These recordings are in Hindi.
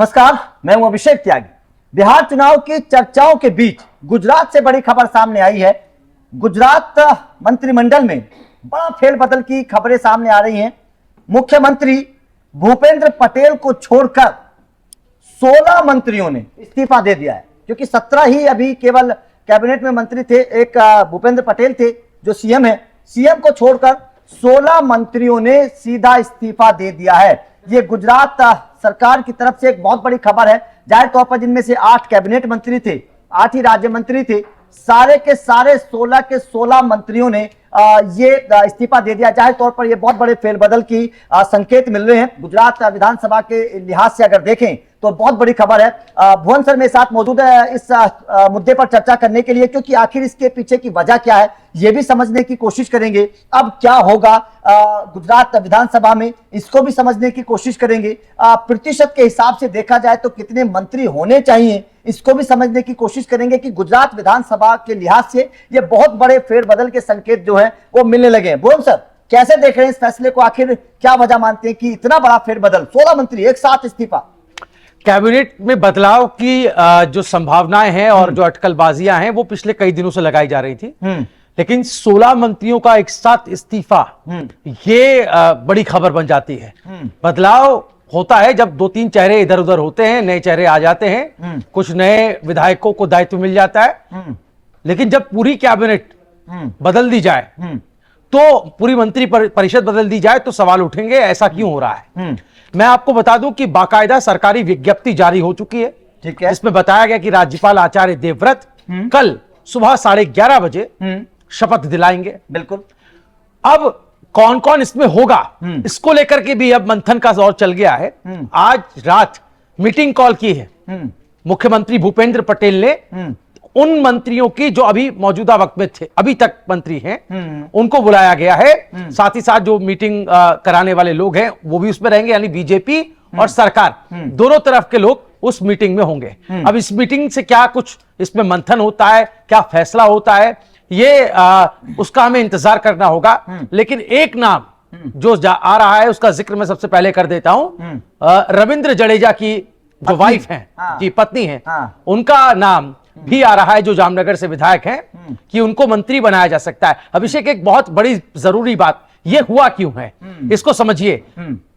नमस्कार, मैं हूं अभिषेक त्यागी। बिहार चुनाव की चर्चाओं के बीच गुजरात से बड़ी खबर सामने आई है। गुजरात मंत्रिमंडल में बड़ा फेरबदल की खबरें सामने आ रही हैं। मुख्यमंत्री भूपेंद्र पटेल को छोड़कर 16 मंत्रियों ने इस्तीफा दे दिया है, क्योंकि 17 ही अभी केवल कैबिनेट में मंत्री थे। एक भूपेंद्र पटेल थे जो सीएम है। सीएम को छोड़कर 16 मंत्रियों ने सीधा इस्तीफा दे दिया है। ये गुजरात सरकार की तरफ से एक बहुत बड़ी खबर है। जाहिर तौर पर जिनमें से 8 कैबिनेट मंत्री थे, 8 ही राज्य मंत्री थे, सारे के सारे 16 के 16 मंत्रियों ने ये इस्तीफा दे दिया। जाहिर तौर पर ये बहुत बड़े फेरबदल की संकेत मिल रहे हैं। गुजरात विधानसभा के लिहाज से अगर देखें तो बहुत बड़ी खबर है। भुवन सर मेरे साथ मौजूद है इस मुद्दे पर चर्चा करने के लिए, क्योंकि आखिर इसके पीछे की वजह क्या है ये भी समझने की कोशिश करेंगे। अब क्या होगा गुजरात विधानसभा में, इसको भी समझने की कोशिश करेंगे। प्रतिशत के हिसाब से देखा जाए तो कितने मंत्री होने चाहिए, इसको भी समझने की कोशिश करेंगे कि गुजरात विधानसभा के लिहाज से ये बहुत बड़े फेरबदल के संकेत जो है वो मिलने लगे हैं। भुवन सर, कैसे देख रहे हैं इस फैसले को? आखिर क्या वजह मानते हैं कि इतना बड़ा फेरबदल, 16 मंत्री एक साथ इस्तीफा? कैबिनेट में बदलाव की जो संभावनाएं हैं और जो अटकलबाजियां हैं वो पिछले कई दिनों से लगाई जा रही थी, लेकिन 16 मंत्रियों का एक साथ इस्तीफा ये बड़ी खबर बन जाती है। बदलाव होता है जब 2-3 चेहरे इधर उधर होते हैं, नए चेहरे आ जाते हैं, कुछ नए विधायकों को दायित्व मिल जाता है। लेकिन जब पूरी कैबिनेट बदल दी जाए तो पूरी मंत्री परिषद बदल दी जाए तो सवाल उठेंगे ऐसा क्यों हो रहा है। मैं आपको बता दूं कि बाकायदा सरकारी विज्ञप्ति जारी हो चुकी है। ठीक है। इसमें बताया गया कि राज्यपाल आचार्य देवव्रत कल सुबह 11:30 बजे शपथ दिलाएंगे। बिल्कुल। अब कौन कौन इसमें होगा इसको लेकर के भी अब मंथन का दौर चल गया है। आज रात मीटिंग कॉल की है मुख्यमंत्री भूपेंद्र पटेल ने। उन मंत्रियों की जो अभी मौजूदा वक्त में थे, अभी तक मंत्री हैं, उनको बुलाया गया है। साथ ही साथ जो मीटिंग कराने वाले लोग हैं वो भी उसमें रहेंगे, यानी बीजेपी और सरकार दोनों तरफ के लोग उस मीटिंग में होंगे। अब इस मीटिंग से क्या कुछ इसमें मंथन होता है, क्या फैसला होता है, ये उसका हमें इंतजार करना होगा। लेकिन एक नाम जो आ रहा है उसका जिक्र मैं सबसे पहले कर देता हूं। रविंद्र जडेजा की जो वाइफ है, जी पत्नी है, उनका नाम भी आ रहा है, जो जामनगर से विधायक हैं, कि उनको मंत्री बनाया जा सकता है। अभिषेक, एक बहुत बड़ी जरूरी बात, ये हुआ क्यों है इसको समझिए।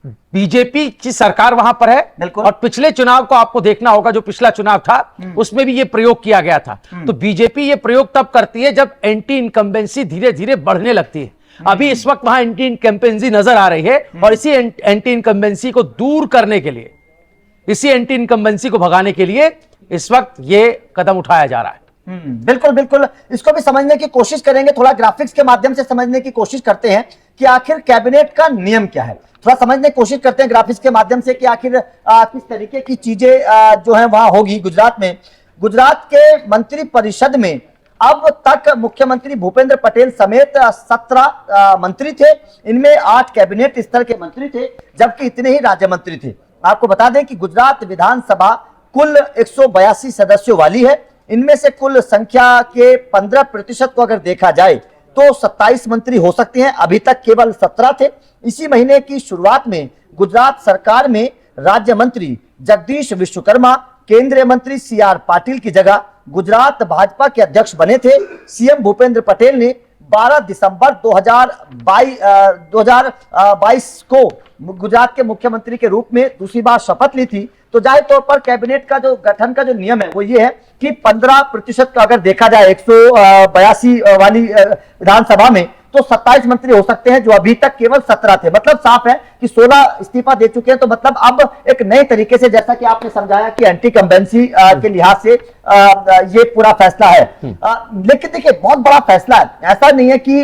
बीजेपी की सरकार वहां पर है और पिछले चुनाव को आपको देखना होगा, जो पिछला चुनाव था उसमें भी ये प्रयोग किया गया था। तो बीजेपी ये प्रयोग तब करती है जब एंटी इनकम्बेंसी धीरे धीरे बढ़ने लगती है। अभी इस वक्त वहां एंटी इनकम्बेंसी नजर आ रही है और इसी एंटी इनकम्बेंसी को दूर करने के लिए, इसी एंटी इनकम्बेंसी को भगाने के लिए इस वक्त ये कदम उठाया जा रहा है। बिल्कुल बिल्कुल, इसको भी समझने की कोशिश करेंगे। थोड़ा ग्राफिक्स के माध्यम से समझने की कोशिश करते हैं कि आखिर कैबिनेट का नियम क्या है। थोड़ा समझने की कोशिश करते हैं ग्राफिक्स के माध्यम से कि आखिर किस तरीके की चीजें जो है वहां होगी गुजरात में। गुजरात के मंत्री परिषद में अब तक मुख्यमंत्री भूपेंद्र पटेल समेत 17 मंत्री थे। इनमें 8 कैबिनेट स्तर के मंत्री थे, जबकि इतने ही राज्य मंत्री थे। आपको बता दें कि गुजरात विधानसभा कुल 182 सदस्यों वाली है। इनमें से कुल संख्या के 15% को अगर देखा जाए तो 27 मंत्री हो सकते हैं। अभी तक केवल 17 थे। इसी महीने की शुरुआत में गुजरात सरकार में राज्य मंत्री जगदीश विश्वकर्मा केंद्रीय मंत्री CR पाटिल की जगह गुजरात भाजपा के अध्यक्ष बने थे। सीएम भूपेंद्र पटेल ने 12 दिसंबर 2022 को गुजरात के मुख्यमंत्री के रूप में दूसरी बार शपथ ली थी। तो जाहिर तौर पर कैबिनेट का जो गठन का जो नियम है वो ये है कि 15% का अगर देखा जाए 182 वाली विधानसभा में तो 27 मंत्री हो सकते हैं, जो अभी तक केवल 17 थे। मतलब साफ है कि 16 इस्तीफा दे चुके हैं। तो मतलब अब एक नए तरीके से, जैसा कि आपने समझाया कि एंटी कंबेंसी के लिहाज से ये पूरा फैसला है। लेकिन देखिए बहुत बड़ा फैसला है। ऐसा नहीं है कि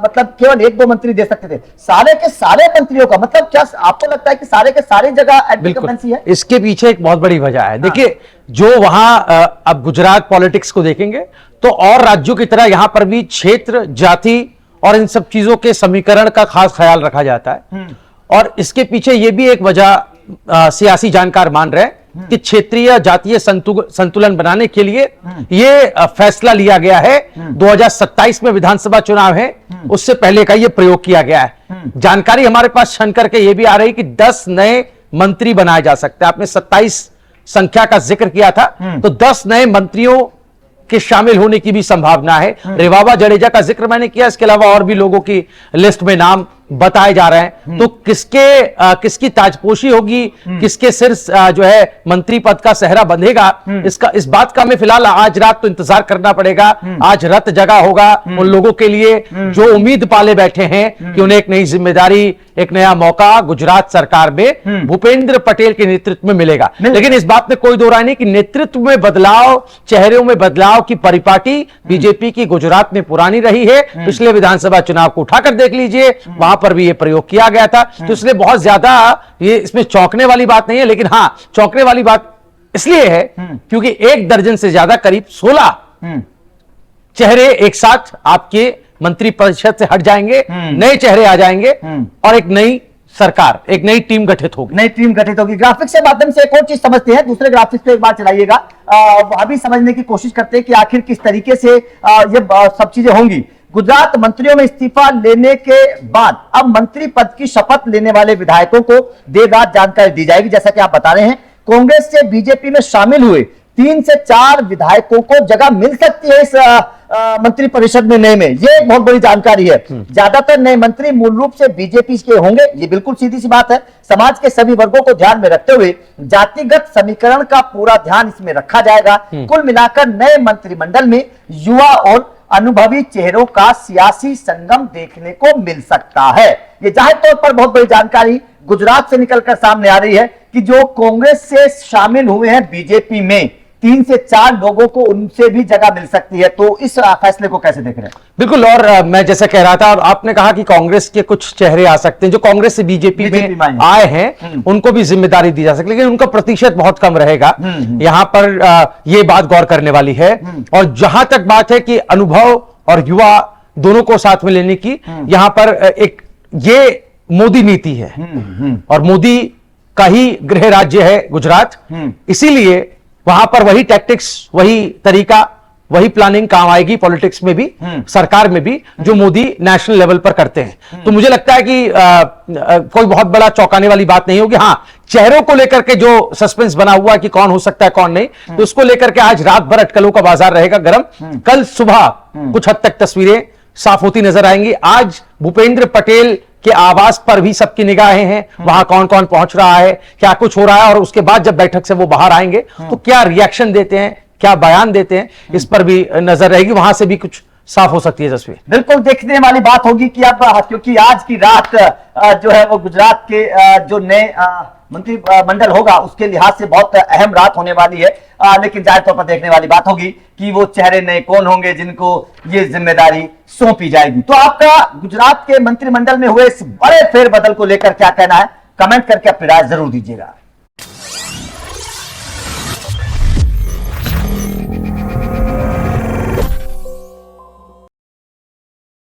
मतलब केवल 1-2 मंत्री दे सकते थे, सारे के सारे मंत्रियों का। मतलब क्या आपको लगता है कि सारे के सारे जगह एंटी कंबेंसी है? इसके पीछे एक बहुत बड़ी वजह है। देखिए, जो वहां अब गुजरात पॉलिटिक्स को देखेंगे तो और राज्यों की तरह यहां पर भी क्षेत्र, जाति और इन सब चीजों के समीकरण का खास ख्याल रखा जाता है। और इसके पीछे यह भी एक वजह सियासी जानकार मान रहे हैं कि क्षेत्रीय जातीय संतुलन बनाने के लिए यह फैसला लिया गया है। 2027 में विधानसभा चुनाव है, उससे पहले का यह प्रयोग किया गया है। जानकारी हमारे पास छन करके यह भी आ रही कि 10 नए मंत्री बनाए जा सकते हैं। आपने 27 संख्या का जिक्र किया था, तो 10 नए मंत्रियों के शामिल होने की भी संभावना है। रेवाबा जडेजा का जिक्र मैंने किया, इसके अलावा और भी लोगों की लिस्ट में नाम बताए जा रहे हैं। तो किसकी ताजपोशी होगी, किसके सिर जो है मंत्री पद का सेहरा बंधेगा, इस बात का हमें फिलहाल आज रात तो इंतजार करना पड़ेगा। आज रत जगा होगा उन लोगों के लिए जो उम्मीद पाले बैठे हैं कि उन्हें एक नई जिम्मेदारी, एक नया मौका गुजरात सरकार में भूपेंद्र पटेल के नेतृत्व में मिलेगा। लेकिन इस बात में कोई दो राय नहीं कि नेतृत्व में बदलाव, चेहरों में बदलाव की परिपाटी बीजेपी की गुजरात में पुरानी रही है। पिछले विधानसभा चुनाव को उठाकर देख लीजिए, वहां पर भी यह प्रयोग किया गया था। तो इसलिए बहुत ज्यादा ये इसमें चौंकने वाली बात नहीं है। लेकिन हां, चौंकने वाली बात इसलिए है क्योंकि 1 दर्जन से ज्यादा, करीब 16 चेहरे एक साथ आपके मंत्री परिषद से हट जाएंगे, नए चेहरे आ जाएंगे और एक नई सरकार, एक नई टीम गठित होगी। नई टीम गठित होगी। ग्राफिक्स के माध्यम से एक और चीज समझते हैं, दूसरे ग्राफिक्स पे एक बार चलाइएगा, अभी समझने की कोशिश करते हैं कि आखिर किस तरीके से ये सब चीजें होंगी। गुजरात मंत्रियों में इस्तीफा लेने के बाद अब मंत्री पद की शपथ लेने वाले विधायकों को देर रात जानकारी दी जाएगी। जैसा कि आप बता रहे हैं, कांग्रेस से बीजेपी में शामिल हुए 3 से 4 विधायकों को जगह मिल सकती है इस मंत्री परिषद में नए में। ये एक बहुत बड़ी जानकारी है। ज्यादातर नए मंत्री मूल रूप से बीजेपी के होंगे, ये बिल्कुल सीधी सी बात है। समाज के सभी वर्गों को ध्यान में रखते हुए जातिगत समीकरण का पूरा ध्यान इसमें रखा जाएगा। कुल मिलाकर नए मंत्रिमंडल में युवा और अनुभवी चेहरों का सियासी संगम देखने को मिल सकता है। ये जाहिर तौर पर बहुत बड़ी जानकारी गुजरात से निकलकर सामने आ रही है कि जो कांग्रेस से शामिल हुए हैं बीजेपी में 3 से 4 लोगों को उनसे भी जगह मिल सकती है। तो इस फैसले को कैसे देख रहे हैं? बिल्कुल, और मैं जैसा कह रहा था, और आपने कहा कि कांग्रेस के कुछ चेहरे आ सकते हैं जो कांग्रेस से बीजेपी में आए हैं, उनको भी जिम्मेदारी दी जा सकती है, लेकिन उनका प्रतिशत बहुत कम रहेगा। यहां पर यह बात गौर करने वाली है। और जहां तक बात है कि अनुभव और युवा दोनों को साथ में लेने की, यहां पर एक ये मोदी नीति है और मोदी का ही गृह राज्य है गुजरात, इसीलिए वहां पर वही टैक्टिक्स, वही तरीका, वही प्लानिंग काम आएगी पॉलिटिक्स में भी, सरकार में भी, जो मोदी नेशनल लेवल पर करते हैं। तो मुझे लगता है कि कोई बहुत बड़ा चौंकाने वाली बात नहीं होगी। हां, चेहरों को लेकर के जो सस्पेंस बना हुआ है कि कौन हो सकता है कौन नहीं, तो उसको लेकर के आज रात भर अटकलों का बाजार रहेगा गर्म। कल सुबह कुछ हद तक तस्वीरें साफ होती नजर आएंगी। आज भूपेंद्र पटेल के आवास पर भी सबकी निगाहें हैं, वहां कौन कौन पहुंच रहा है, क्या कुछ हो रहा है, और उसके बाद जब बैठक से वो बाहर आएंगे तो क्या रिएक्शन देते हैं, क्या बयान देते हैं, इस पर भी नजर रहेगी। वहां से भी कुछ साफ हो सकती है तस्वीर। बिल्कुल देखने वाली बात होगी कि अब, क्योंकि आज की रात जो है वो गुजरात के जो नए मंत्रिमंडल होगा उसके लिहाज से बहुत अहम रात होने वाली है। लेकिन जाहिर तौर पर देखने वाली बात होगी कि वो चेहरे नए कौन होंगे जिनको ये जिम्मेदारी सौंपी जाएगी। तो आपका गुजरात के मंत्रिमंडल में हुए इस बड़े फेरबदल को लेकर क्या कहना है, कमेंट करके अपनी राय जरूर दीजिएगा।